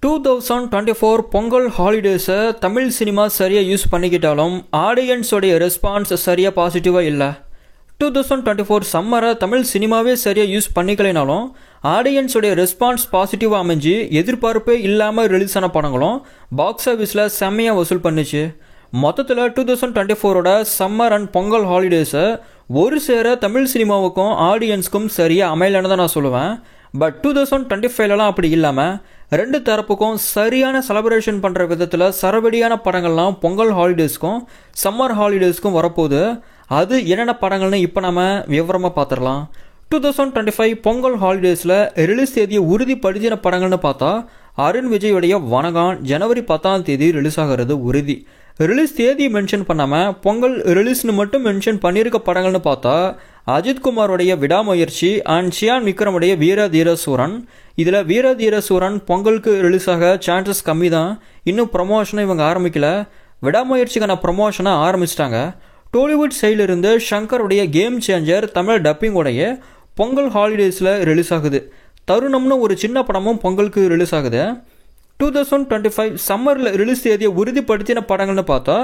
2024 Pongal ஹாலிடேஸை Tamil cinema சரியாக use பண்ணிக்கிட்டாலும் ஆடியன்ஸோடைய response சரியாக பாசிட்டிவாக இல்லை. 2024 சம்மரை தமிழ் சினிமாவே சரியாக யூஸ் பண்ணிக்கலைனாலும் ஆடியன்ஸோடைய ரெஸ்பான்ஸ் பாசிட்டிவாக அமைஞ்சு எதிர்பார்ப்பே இல்லாமல் ரிலீஸ் ஆன படங்களும் பாக்ஸ் ஆஃபீஸில் செம்மையாக வசூல் பண்ணிச்சு. மொத்தத்தில் 2024ஓட சம்மர் அண்ட் பொங்கல் ஹாலிடேஸை ஒரு சேர தமிழ் சினிமாவுக்கும் ஆடியன்ஸுக்கும் சரியாக அமையலன்னு தான் நான் சொல்லுவேன். பட் 2025லலாம் அப்படி இல்லாமல் ரெண்டு தரப்புக்கும் சரியான செலிப்ரேஷன் பண்ணுற விதத்தில் சரவெடியான படங்கள்லாம் பொங்கல் ஹாலிடேஸ்க்கும் சம்மர் ஹாலிடேஸ்க்கும் வரப்போகுது. அது என்னென்ன படங்கள்னு இப்போ நம்ம விவரமாக பார்த்துடலாம். 2025 பொங்கல் ஹாலிடேஸில் ரிலீஸ் தேதியை உறுதிப்படுத்தின படங்கள்னு பார்த்தா அருண் விஜயோடைய வணக்கம் ஜனவரி 10 ரிலீஸ் ஆகிறது உறுதி. ரிலீஸ் தேதி மென்ஷன் பண்ணாமல் பொங்கல் ரிலீஸ்னு மட்டும் மென்ஷன் பண்ணியிருக்க படங்கள்னு பார்த்தா அஜித்குமாரோடைய விடாமுயற்சி அண்ட் ஷியான் விக்ரமுடைய வீரதீர சூரன். இதில் வீரதீர சூரன் பொங்கலுக்கு ரிலீஸ் ஆக சான்சஸ் கம்மி தான். இன்னும் ப்ரமோஷனை இவங்க ஆரம்பிக்கல. விடாமுயற்சிக்கான ப்ரமோஷனை ஆரம்பிச்சிட்டாங்க. டோலிவுட் சைடிலிருந்து ஷங்கருடைய கேம் சேஞ்சர் தமிழ் டப்பிங்கோடைய பொங்கல் ஹாலிடேஸில் ரிலீஸ் ஆகுது. தருணம்னு ஒரு சின்ன படமும் பொங்கலுக்கு ரிலீஸ் ஆகுது. 2025 சம்மரில் ரிலீஸ் தேதியை உறுதிப்படுத்தின படங்கள்னு பார்த்தா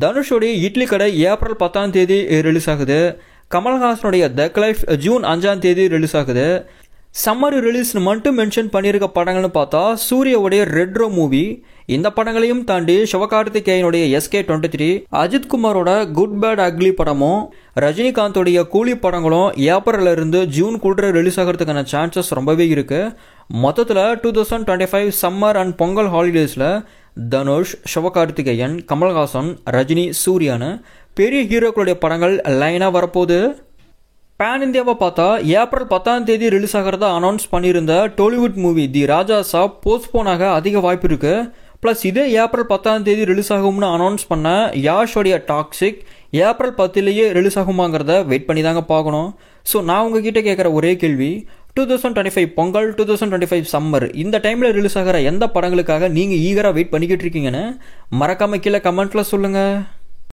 தனுஷோடைய இட்லி கடை ஏப்ரல் 10 ரிலீஸ் ஆகுது. கமல்ஹாசனுடைய தக் லைஃப் ஜூன் 5 ரிலீஸ் ஆகுது. சம்மர் ரிலீஸ்னு மட்டும் மென்ஷன் பண்ணியிருக்க படங்கள்னு பார்த்தா சூர்யாவுடைய ரெட்ரோ மூவி. இந்த படங்களையும் தாண்டி சிவகார்த்திகேயனுடைய SK23, அஜித்குமாரோட குட் பேட் அக்லி படமும் ரஜினிகாந்தோடைய கூலி படங்களும் ஏப்ரல்ல இருந்து ஜூனுக்குள்ள ரிலீஸ் ஆகிறதுக்கான சான்சஸ் ரொம்பவே இருக்கு. மொத்தத்தில் 2025 சம்மர் அண்ட் பொங்கல் ஹாலிடேஸில் தனுஷ், சிவகார்த்திகேயன், கமல்ஹாசன், ரஜினி, சூர்யான்னு பெரிய ஹீரோக்களுடைய படங்கள் லைனாக வரப்போகுது. பேன் இந்தியாவை பார்த்தா ஏப்ரல் 10 ரிலீஸ் ஆகிறதா அனௌன்ஸ் பண்ணியிருந்த டோலிவுட் மூவி தி ராஜா சாப் போஸ்ட்போன் ஆக அதிக வாய்ப்பு இருக்கு. ப்ளஸ் இதே ஏப்ரல் 10 ரிலீஸ் ஆகும்னு அனௌன்ஸ் பண்ண யாஷோடைய டாக்ஸிக் ஏப்ரல் 10 ரிலீஸ் ஆகுமாங்கிறத வெயிட் பண்ணி தாங்க பார்க்கணும். ஸோ நான் உங்ககிட்ட கேட்குற ஒரே கேள்வி, 2025 பொங்கல் 2025 சம்மர் இந்த டைமில் ரிலீஸ் ஆகிற எந்த படங்களுக்காக நீங்கள் ஈகராக வெயிட் பண்ணிக்கிட்டு இருக்கீங்கன்னு மறக்காம கீழே கமெண்ட்டில் சொல்லுங்கள்.